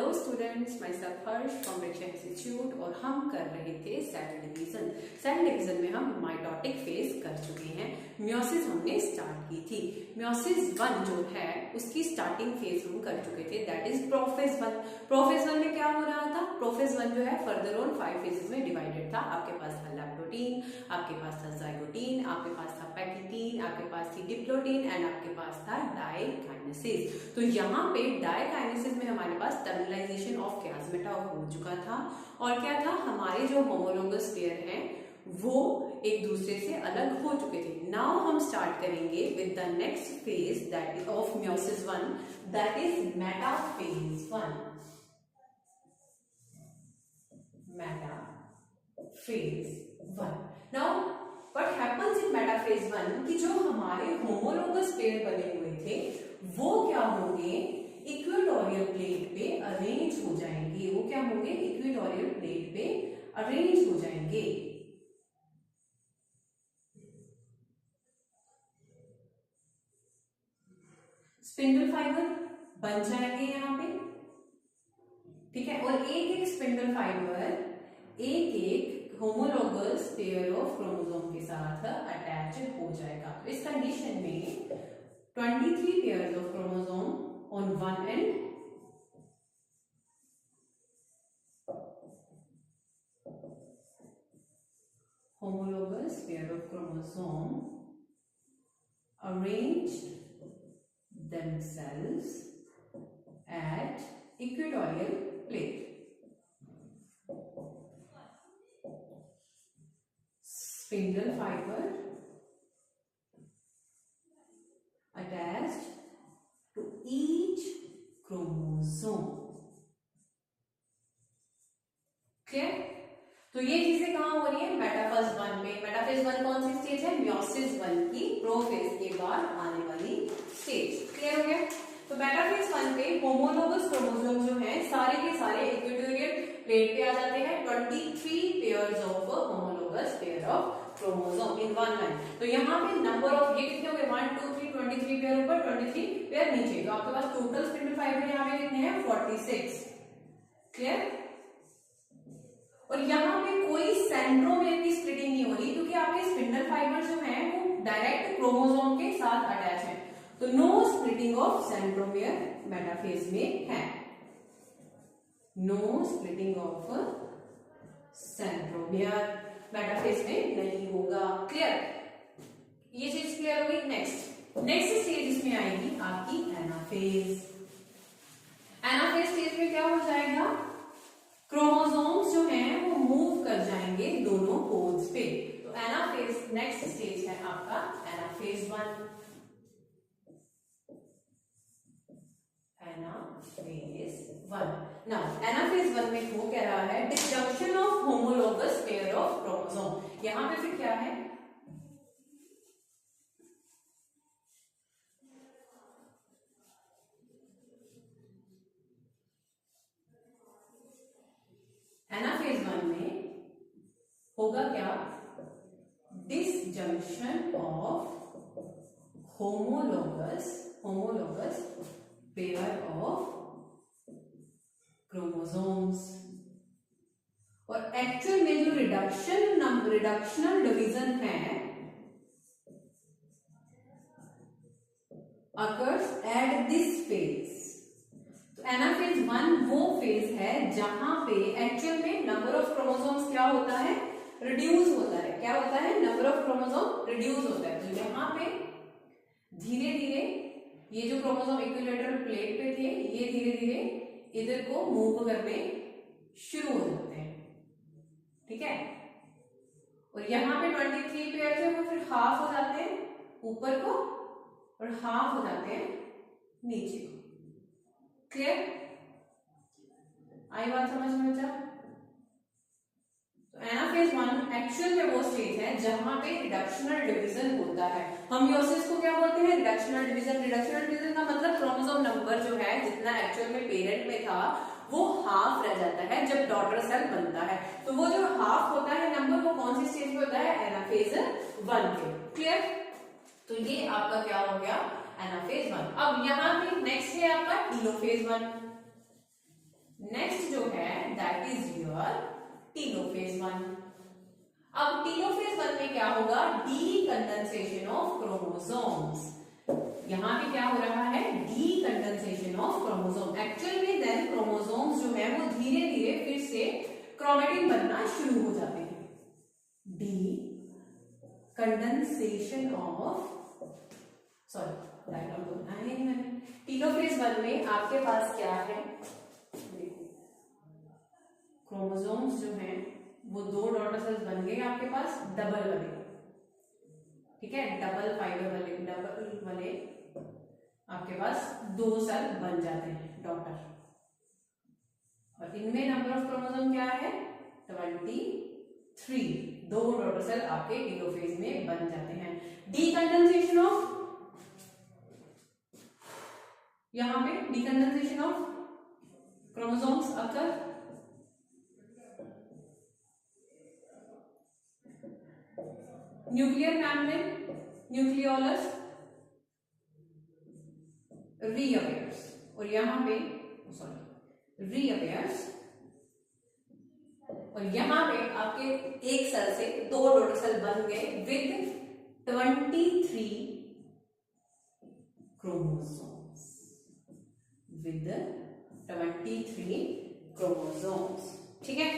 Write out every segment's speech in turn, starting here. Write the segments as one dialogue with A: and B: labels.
A: Hello students, my self Harsh from rickshaw institute और हम कर रहे थे सेल डिवीजन। सेल डिवीजन में हम माइटोटिक फेज कर चुके हैं। मियोसिस हमने स्टार्ट की थी। मियोसिस 1 जो है उसकी स्टार्टिंग फेज हम कर चुके थे, दैट इज प्रोफेज 1। प्रोफेज 1 में क्या हो रहा था? प्रोफेज 1 जो है फर्दर ऑन 5 फेजेस में डिवाइडेड था। आपके पास था लैक्टोटीन, आपके पास था जाइगोटीन, आपके पास था पैक्टिन, आपके पास थी डिप्लोटीन एंड आपके पास था डाइकाइनेसिस। तो यहाँ पे डाइकाइनेसिस में हमारे पास टर्मिनलाइजेशन ऑफ कियास्मेटा हो चुका था और क्या था, हमारे जो होमोलोगस पेयर हैं वो एक दूसरे से अलग हो चुके थे। नाउ हम स्टार्ट करेंगे with the next phase that is of meiosis 1, that is metaphase 1। Metaphase 1। Now what happens in metaphase 1 कि जो हमारे होमोलोगस पेयर बने हुए थे वो क्या होंगे, इक्वेटोरियल प्लेट पे अरेंज हो जाएंगे। वो क्या होंगे? इक्वेटोरियल प्लेट पे अरेंज हो जाएंगे। स्पिंडल फाइबर बन जाएंगे यहाँ पे, ठीक है। और एक एक स्पिंडल फाइबर एक एक होमोलोगस पेयर ऑफ क्रोमोसोम के साथ अटैच हो जाएगा। तो इस कंडीशन में 23 pairs of chromosome on one end homologous pair of chromosome arranged themselves at equatorial plate. Spindle fiber attached to each chromosome. Clear? तो ये चीजें कहां हो रही है? मेटाफेज 1 में। मेटाफेज 1 कौन सी स्टेज है? मियोसिस 1 की प्रोफेज के बाद आने वाली स्टेज। क्लियर हो गया? तो मेटाफेज 1 पे होमोलोगस क्रोमोसोम जो है सारे के सारे इक्वेटोरियल प्लेट पे आ जाते हैं। 23 pairs of homologous pair of chromosome in one line. तो यहाँ पे नंबर ऑफ ये कितने हो गए? 1 2 3 23 पेयर ऊपर, 23 पेयर नीचे। तो आपके पास टोटल स्पिंडल फाइबर यहाँ पे कितने हैं? 46। क्लियर? और यहाँ पे कोई सेंट्रोमेयर की स्प्लिटिंग नहीं हो रही क्योंकि आपके स्पिंडल फाइबर जो हैं वो डायरेक्ट क्रोमोसोम के साथ अटैच है। तो no splitting of centromere metaphase में है। No splitting of centromere metaphase में नहीं होगा। क्लियर? ये चीज क्लियर होगी। नेक्स्ट स्टेज इसमें आएगी आपकी एनाफेज। एनाफेज स्टेज में क्या हो जाएगा? क्रोमोसोम्स जो हैं वो मूव कर जाएंगे दोनों पोल्स पे। तो एनाफेज नेक्स्ट स्टेज है आपका एनाफेज 1। नाउ एनाफेज 1 में वो कह रहा है disjunction of homologous pair of chromosome. यहां पे फिर क्या है? एनाफेज 1 में होगा क्या? Disjunction of homologous pair of chromosomes. और एक्चुअल में जो रिडक्शनल डिवीजन है occurs at this phase। तो एनाफेज 1 वो फेज है जहां पे एक्चुअल में नंबर ऑफ क्रोमोसोम्स क्या होता है? रिड्यूस होता है। क्या होता है? नंबर ऑफ क्रोमोसोम रिड्यूस होता है। तो यहाँ पे धीरे धीरे ये जो क्रोमोसोम इक्विलेटरल प्लेट पे थे ये धीरे धीरे इधर को मूव करने शुरू हो जाते हैं, ठीक है। और यहाँ पे 23 पेयर है वो फिर हाफ हो जाते हैं ऊपर को और हाफ हो जाते हैं नीचे को। क्लियर? आई बात समझ में बच्चा? तो एनाफेज 1 एक्चुअल में वो स्टेज है जहां पे रिडक्शनल डिवीजन होता है। हम मियोसिस को क्या बोलते हैं? Reductional division. रिडक्शनल डिवीजन का मतलब क्रोमोसोम नंबर जो है जितना एक्चुअल में पेरेंट में था वो हाफ रह जाता है जब डॉटर सेल बनता है। तो वो जो हाफ होता है नंबर वो कौन सी स्टेज पे होता है? एनाफेज 1 पे। क्लियर? तो ये आपका क्या हो गया? एनाफेज 1। अब यहाँ पे नेक्स्ट है आपका टीलोफेज 1। Your telophase 1। अब टीलोफेज 1 में क्या होगा, डीकंडेंसेशन ऑफ क्रोमोसोम्स। यहां पे क्या हो रहा है, डीकंडेंसेशन ऑफ क्रोमोसोम। एक्चुअल में देन क्रोमोसोम्स जो है वो धीरे धीरे फिर से क्रोमेटिन बनना शुरू हो जाते हैं। डीकंडेंसेशन ऑफ, सॉरी डायग्राम तो बनाया नहीं मैंने। टीलोफेज 1 में आपके पास क्या है, देखो क्रोमोसोम्स जो हैं वो 2 डॉटर सेल्स बन गए आपके पास, डबल वाले, ठीक है, डबल फाइबर वाले, डबल वाले आपके पास 2 सेल बन जाते हैं डॉटर। और इनमें नंबर ऑफ क्रोमोसोम क्या है, 23। 2 डॉटर सेल आपके टीलोफेज में बन जाते हैं। डीकंडेंसेशन ऑफ, यहां पे decondensation of chromosomes occur nuclear membrane, nucleolus reappears, और यहां पे सॉरी रीअपियर्स, और यहां पे आपके एक सेल से 2 डॉटर सेल बन गए विद 23 क्रोमोसोम्स, विद 23 क्रोमोसोम्स। ठीक है,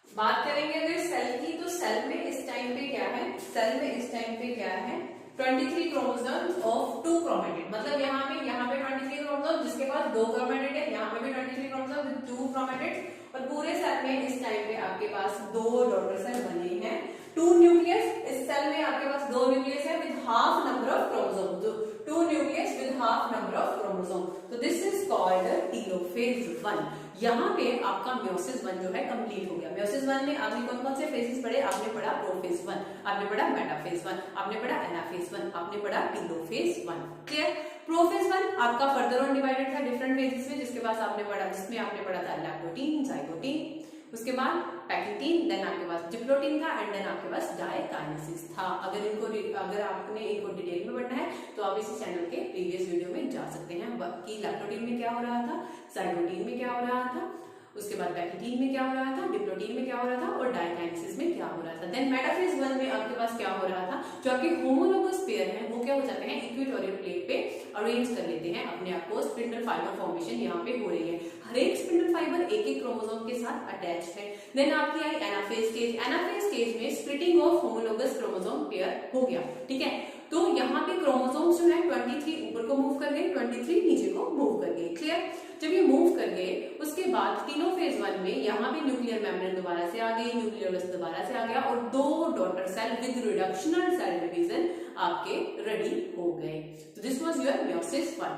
A: बात करेंगे अगर सेल की, तो सेल में इस टाइम पे क्या है, सेल में इस टाइम पे क्या है, 23 क्रोमोसोम्स ऑफ 2 क्रोमेटिड। मतलब यहाँ पे 23 क्रोमोसोम जिसके पास 2 क्रोमेटिड है, यहाँ पे भी 23 क्रोमोसोम विद 2 क्रोमेटिड, और पूरे सेल में इस टाइम पे आपके पास 2 डॉटर सेल बने हैं, 2 न्यूक्लियस। इस सेल में आपके पास 2 न्यूक्लियस है with half number of chromosome, 2 nucleus with half number of chromosome. तो दिस इज कॉल्ड टीलोफेज 1। यहाँ पे आपका म्योसिस 1 जो है कंप्लीट हो गया। म्योसिस 1 में आपने कौन कौन से फेजेस पढ़े, आपने पढ़ा प्रोफेज 1, आपने पढ़ा मेटाफेज 1, आपने पढ़ा एनाफेज 1, आपने पढ़ा टीलोफेज 1। क्लियर। प्रोफेज 1 आपका फर्दर ऑन डिवाइडेड था डिफरेंट फेजेस में, जिसके बाद आपने पढ़ा, जिसमें आपने पढ़ा था लैक्टोटीन, जाइगोटीन, उसके बाद पैक्टिन, देन आपके पास डिप्लोटीन था, एंड देन आपके पास डायकाइनेसिस था। अगर आपने इनको डिटेल में पढ़ना है तो आप इस चैनल के प्रीवियस वीडियो में जा सकते हैं कि लैक्टोटीन में क्या हो रहा था, जाइगोटीन में क्या हो रहा था, उसके बाद पैक्टिन में क्या हो रहा था, डिप्लोटीन में क्या हो रहा था, और डायकाइनेसिस में क्या हो रहा था। देन मेटाफेज 1 में आपके पास क्या हो रहा था, जो आपके होमोलोगस पेयर हैं वो क्या हो जाते हैं, इक्वेटोरियल प्लेट पे अरेंज कर लेते हैं अपने आप को। स्पिंडल फाइबर फॉर्मेशन यहाँ पे हो रही है, हर एक स्पिंडल फाइबर एक एक क्रोमोसोम के साथ अटैच है। देन आपकी आई एनाफेज स्टेज। एनाफेज स्टेज में splitting of homologous chromosome pair हो गया। ठीक है, तो यहाँ पे क्रोमोसोम्स जो है 23 ऊपर को मूव कर गए, 23 नीचे को मूव कर गए। क्लियर। जब ये मूव कर गए उसके बाद टीलोफेज 1 में यहाँ पे न्यूक्लियर मेम्ब्रेन दोबारा से आ गई, न्यूक्लियोलस दोबारा से आ गया, और 2 daughter cell with reductional cell division आपके रेडी हो गए। तो this was your meiosis 1।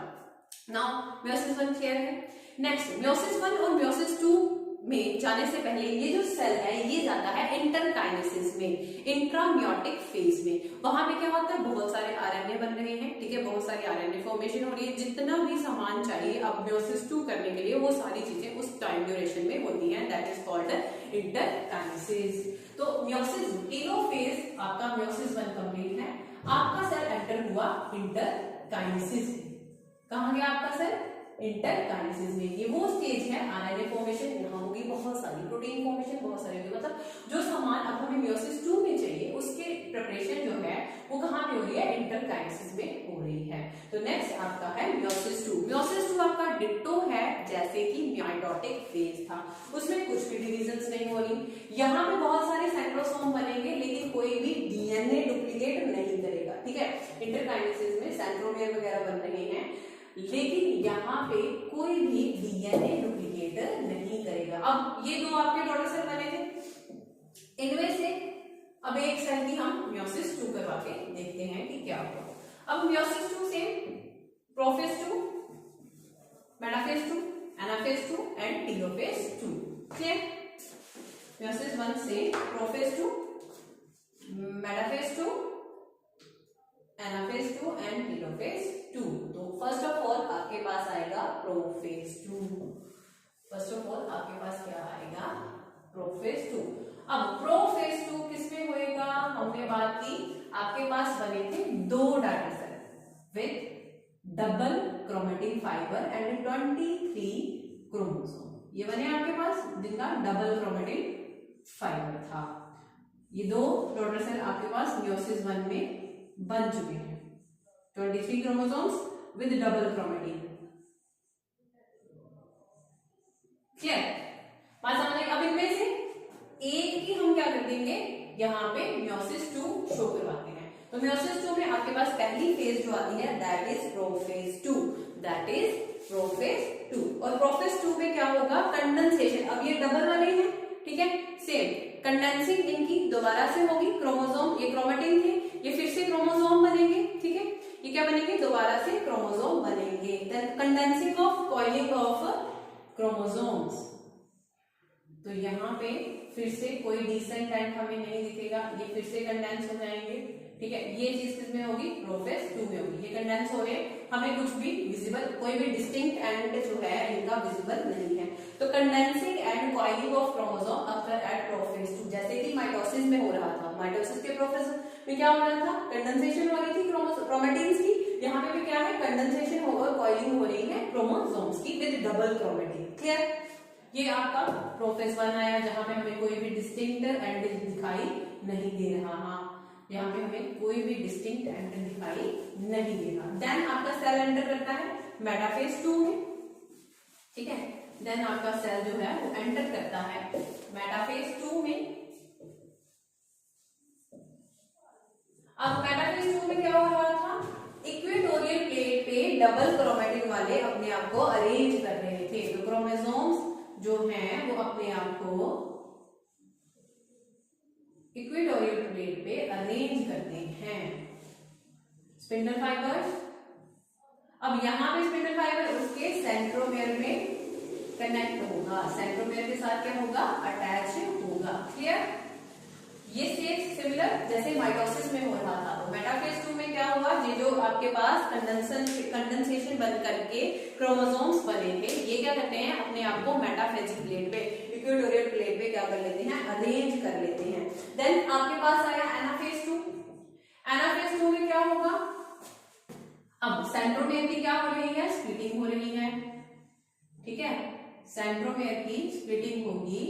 A: Now meiosis 1 clear है। नेक्स्ट म्योसिस 1 और म्योसिस 2 में जाने से पहले ये जो सेल है ये जाता है इंटरकाइनेसिस में, इंट्रामियोटिक फेज में। वहां पे क्या होता है, बहुत सारे आरएनए बन रहे हैं। ठीक है, बहुत सारी आरएनए फॉर्मेशन हो रही है। जितना भी सामान चाहिए अब म्योसिस 2 करने के लिए वो सारी चीजें उस टाइम ड्यूरेशन में होती हैं, दैट इज कॉल्ड इंटरकाइनेसिस। तो म्योसिस टीलोफेज आपका म्योसिस 1 कंप्लीट है। आपका सेल एंटर हुआ इंटरकाइनेसिस। कहां गया आपका सेल, इंटरकाइनेसिस में। ये वो स्टेज है, आरएनए फॉर्मेशन यहाँ होगी, बहुत सारी प्रोटीन फॉर्मेशन बहुत सारी होगी। मतलब जो सामान अब हमें म्योसिस 2 में चाहिए उसके प्रिपरेशन जो है वो कहाँ पे हो रही है, इंटरकाइनेसिस में हो रही है। तो नेक्स्ट आपका है म्योसिस 2। म्योसिस 2 आपका डिट्टो है जैसे कि मियोटिक फेज था, उसमें कुछ भी डिविजन्स नहीं हो रही। यहाँ पे बहुत सारे सेंट्रोसोम बनेंगे लेकिन कोई भी डीएनए डुप्लीकेट नहीं करेगा। ठीक है, इंटरकाइनेसिस में सेंट्रोमियर वगैरह बन रहे हैं लेकिन यहाँ पे कोई भी डीएनए डुप्लीकेट नहीं करेगा। अब ये 2 आपके डॉटर सेल बने थे, इनमें से अब एक सेल की हम म्योसिस 2 करवा के देखते हैं कि क्या होगा। अब म्योसिस 2 से prophase 2, metaphase 2, anaphase 2 and telophase 2। Clear. Meiosis 1 से prophase 2, metaphase 2, anaphase 2 and telophase 2। तो फर्स्ट ऑफ ऑल आपके पास आएगा प्रोफेज 2। फर्स्ट ऑफ ऑल आपके पास क्या आएगा, प्रोफेज 2। अब प्रोफेज 2 किसमें होएगा, हमने बात की आपके पास बने थे 2 daughter cell with double chromatin fibre and 23 chromosome. ये बने आपके पास जिनका डबल क्रोमेटिन फाइबर था। ये दो डॉटर सेल आपके पास मियोसिस 1 में बन चुके हैं। 23 chromosomes with double chromatin. Clear? बात समझ आई? अब इनमें से एक की हम क्या कर देंगे, यहाँ पे मियोसिस 2 शो करवाते हैं। तो मियोसिस 2 में आपके पास पहली फेज जो आती है that is prophase 2, that is prophase 2। और प्रोफेज 2 में क्या होगा, कंडेंसेशन। अब ये डबल वाले हैं, ठीक है, सेम कंडेंसिंग इनकी दोबारा से होगी। क्रोमोसोम, ये क्रोमेटिन थे, ये फिर से क्रोमोसोम बनेंगे, ठीक है, ये क्या बनेंगे, दोबारा से क्रोमोसोम बनेंगे। Then condensing of coiling of chromosomes. तो यहाँ पे फिर से कोई डिसेंट एंड हमें नहीं दिखेगा, ये फिर से कंडेंस हो जाएंगे, ठीक है। ये चीज किसमें होगी, प्रोफेज 2 में होगी। ये कंडेंस हो रहे, हमें कुछ भी विजिबल, कोई भी डिस्टिंक्ट एंड जो है इनका विजिबल नहीं है। तो condensing and coiling of chromosome occur at prophase 2, जैसे कि माइटोसिस में हो रहा था। माइटोसिस के प्रोफेज में क्या हो रहा था, कंडेंसेशन हो रही थी क्रोमेटिन्स की। यहाँ पे भी क्या है, कंडेंसेशन होगा, कॉइलिंग हो रही है क्रोमोसोम्स की विद डबल क्रोमेटिन। क्लियर? ये आपका प्रोफेज 1 आया, जहां पे हमें कोई भी डिस्टिंक्ट एंड दिखाई नहीं दे रहा। हाँ, यहाँ पे हमें कोई भी डिस्टिंक्ट एंड दिखाई नहीं दे रहा। देन आपका सेल एंटर करता है मेटाफेज 2 में, ठीक है। देन आपका सेल जो है वो एंटर करता है मेटाफेज 2 में। अब मेटाफेज 2 में क्या हो रहा था, इक्वेटोरियल प्लेट पे डबल क्रोमेटिन वाले अपने आप को अरेंज कर रहे थे। तो क्रोमोसोम्स जो हैं वो अपने आप को इक्वेटोरियल प्लेट पे अरेंज करते हैं। स्पिंडल फाइबर, अब यहां पे स्पिंडल फाइबर उसके सेंट्रोमेयर में कनेक्ट होगा, सेंट्रोमेयर के साथ क्या होगा, अटैच होगा। क्लियर? ये सेम सिमिलर जैसे माइटोसिस में हो रहा था। तो मेटाफेज 2 में क्या हुआ, ये जो आपके पास कंडेंसेशन बन करके क्रोमोसोम्स बने थे, ये क्या करते हैं, अपने आप को मेटाफेजिक प्लेट पे, इक्वेटोरियल प्लेट पे क्या कर लेते हैं, अरेंज कर लेते हैं। देन आपके पास आया एनाफेज 2। एनाफेज 2 में क्या होगा, अब सेंट्रोमेयर की क्या हो रही है, स्प्लिटिंग हो रही है, ठीक है, सेंट्रोमेयर की स्प्लिटिंग होगी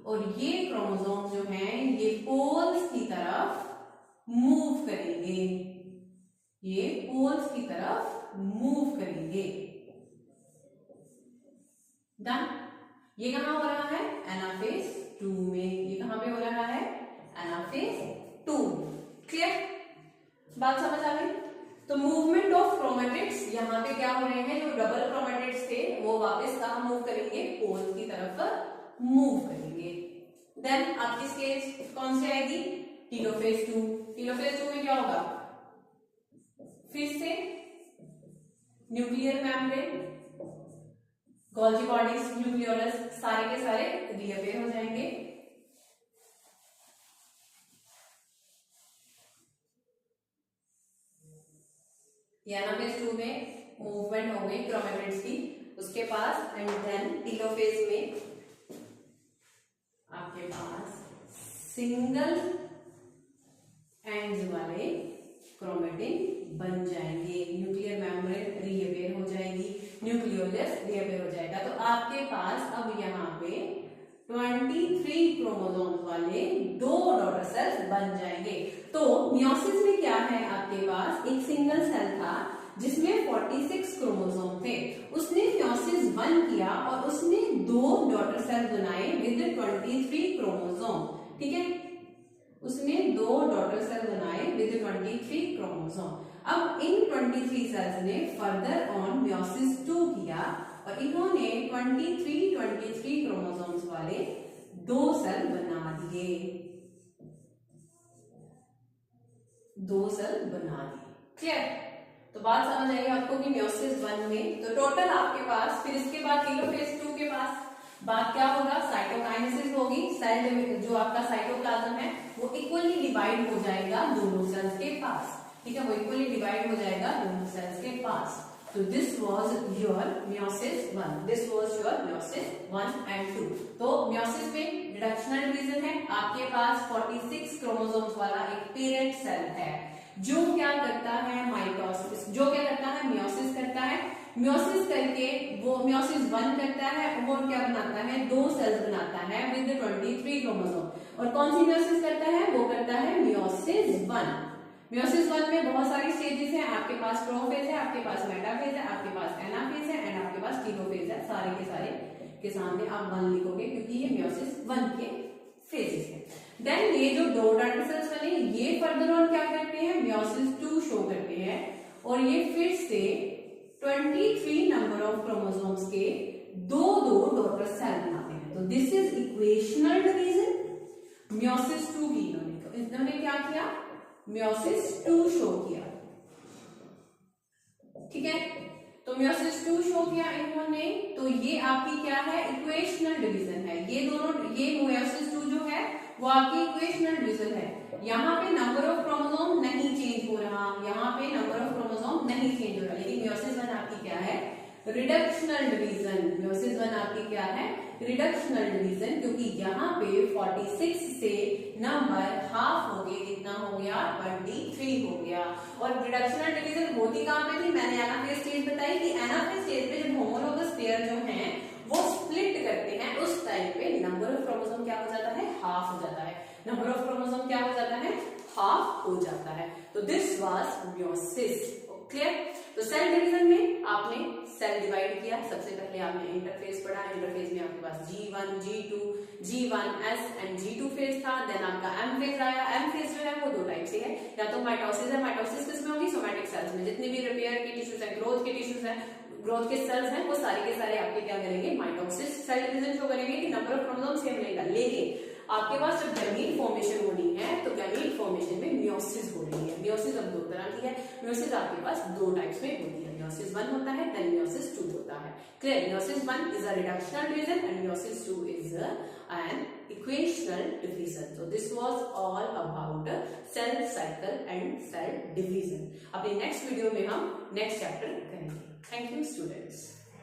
A: और ये क्रोमोसोम जो हैं ये पोल्स की तरफ मूव करेंगे, ये पोल्स की तरफ मूव करेंगे। डन? ये कहां हो रहा है, एनाफेज 2 में। ये कहां पे हो रहा है, एनाफेज 2। क्लियर? बात समझ आ गई? तो मूवमेंट ऑफ क्रोमेटिड्स यहाँ पे क्या हो रहे हैं, जो डबल क्रोमेटिड्स थे वो वापस कहां मूव करेंगे, पोल की तरफ मूव करेंगे। देन आपकी स्टेज कौन सी आएगी, टीलोफेज 2। टीलोफेज 2 में क्या होगा, फिर से nuclear membrane, Golgi bodies, nucleolus सारे के सारे रीअपेयर हो जाएंगे। एनाफेज 2 में मूवमेंट हो गई क्रोमेटिड्स की उसके पास। एंड देन टीलोफेज में आपके पास सिंगल एंड्स वाले क्रोमेटिन बन जाएंगे, न्यूक्लियर मेम्ब्रेन रीअपेयर हो जाएगी, न्यूक्लियोलस रीअपेयर हो जाएगा। तो आपके पास अब यहाँ पे 23 क्रोमोसोम्स वाले 2 डॉटर सेल्स बन जाएंगे। तो मियोसिस में क्या है, आपके पास एक सिंगल सेल था जिसमें 46 क्रोमोसोम थे, उसने मियोसिस 1 किया और उसने 2 डॉटर सेल बनाए विद 23 क्रोमोसोम, ठीक है, उसने 2 डॉटर सेल बनाए विद 23 क्रोमोसोम। अब इन 23 सेल्स ने फर्दर ऑन मियोसिस 2 किया और इन्होंने 23 क्रोमोसोम्स वाले 2 सेल बना दिए, 2 सेल बना दिए। क्लियर? तो बात समझ आई आपको कि मियोसिस 1 में तो टोटल आपके पास, फिर इसके बाद टीलोफेज 2 के पास बात क्या होगा, साइटोकाइनेसिस होगी। सेल जो आपका साइटोप्लाज्म है वो इक्वली डिवाइड हो जाएगा दोनों सेल्स के पास, ठीक है, वो इक्वली डिवाइड हो जाएगा दोनों सेल्स के पास। तो this was your meiosis 1, this was your meiosis 1 and 2। तो मियोसिस में रिडक्शनल डिवीजन है, आपके पास 46 क्रोमोसोम्स वाला एक पेरेंट सेल है जो क्या करता है, माइटोसिस, जो क्या करता है, मियोसिस करता है। मियोसिस करके वो मियोसिस 1 करता है और क्या बनाता है, बनाता है विद 23 क्रोमोसोम। और कौन सी मियोसिस करता है? वो करता है मियोसिस 1। मियोसिस 1 में बहुत सारी स्टेजेस हैं, आपके पास प्रोफेज है, आपके पास मेटाफेज है, आपके पास एनाफेज है एंड आपके पास टीलोफेज है। सारे के सारे के सामने आप 1 लिखोगे क्योंकि ये मियोसिस 1 के फेजेस है। देन ये जो दो डॉटर सेल्स बने ये फर्दर ऑन क्या करते हैं? मियोसिस 2 शो करते हैं और ये फिर से 23 नंबर ऑफ क्रोमोसोम्स के दो डॉटर सेल बनाते हैं। तो this is equational division. Meiosis 2 की इन्होंने क्या किया? मियोसिस 2 शो किया, ठीक है। तो मियोसिस 2 शो किया इन्होंने, तो ये आपकी क्या है? इक्वेशनल डिवीजन है। ये दोनों, ये मियोसिस 2 जो है वो आपकी इक्वेशनल डिवीजन है। यहाँ पे नंबर ऑफ क्रोमोसोम नहीं चेंज हो रहा, यहाँ पे नंबर ऑफ क्रोमोसोम नहीं चेंज हो रहा, लेकिन मियोसिस 1 आपकी क्या है? Reductional division. मियोसिस 1 आपकी क्या है? रिडक्शनल डिवीजन, क्योंकि यहाँ पे 46 से नंबर हाफ हो गए, कितना हो गया? 23 हो गया। और रिडक्शनल डिवीजन होती कहाँ पे थी? मैंने एनाफेज स्टेज बताई कि एनाफेज स्टेज पे जब होमोलोगस पेयर जो हैं वो स्प्लिट करते हैं उस टाइम पे नंबर ऑफ क्रोमोसोम क्या हो जाता है? हाफ हो जाता है। नंबर ऑफ क्रोमोसोम क्या हो जाता है? हाफ हो जाता है। तो दिस वाज मियोसिस। क्लियर? तो सेल डिवीजन में आपने सेल डिवाइड किया। सबसे पहले आपने इंटरफेज पढ़ा। इंटरफेज में आपके पास G1, G2, G1S and G2 phase था। देन आपका M फेज आया। M फेज जो है वो दो टाइप से है, या तो माइटोसिस है। माइटोसिस किसमें होगी? सोमैटिक सेल्स में। जितने भी रिपेयर के टिश्यूज है, ग्रोथ के टिश्यूज है, ग्रोथ के सेल्स हैं, वो सारे के सारे आपके क्या करेंगे? माइटोसिस सेल डिवीजन शो करेंगे कि नंबर ऑफ क्रोमोसोम सेम रहेगा। लेकिन आपके पास जब गैमीट फॉर्मेशन होनी है तो गैमीट फॉर्मेशन में मियोसिस हो रही है। मियोसिस अब दो तरह की है। मियोसिस आपके पास दो टाइप्स में होती है। मियोसिस 1 होता है, देन मियोसिस 2 होता है। Clear? Meiosis 1 is a reductional division and meiosis 2 is an equational division. So this was all about cell cycle and cell division. अपने नेक्स्ट वीडियो में हम नेक्स्ट चैप्टर करेंगे। Thank you students.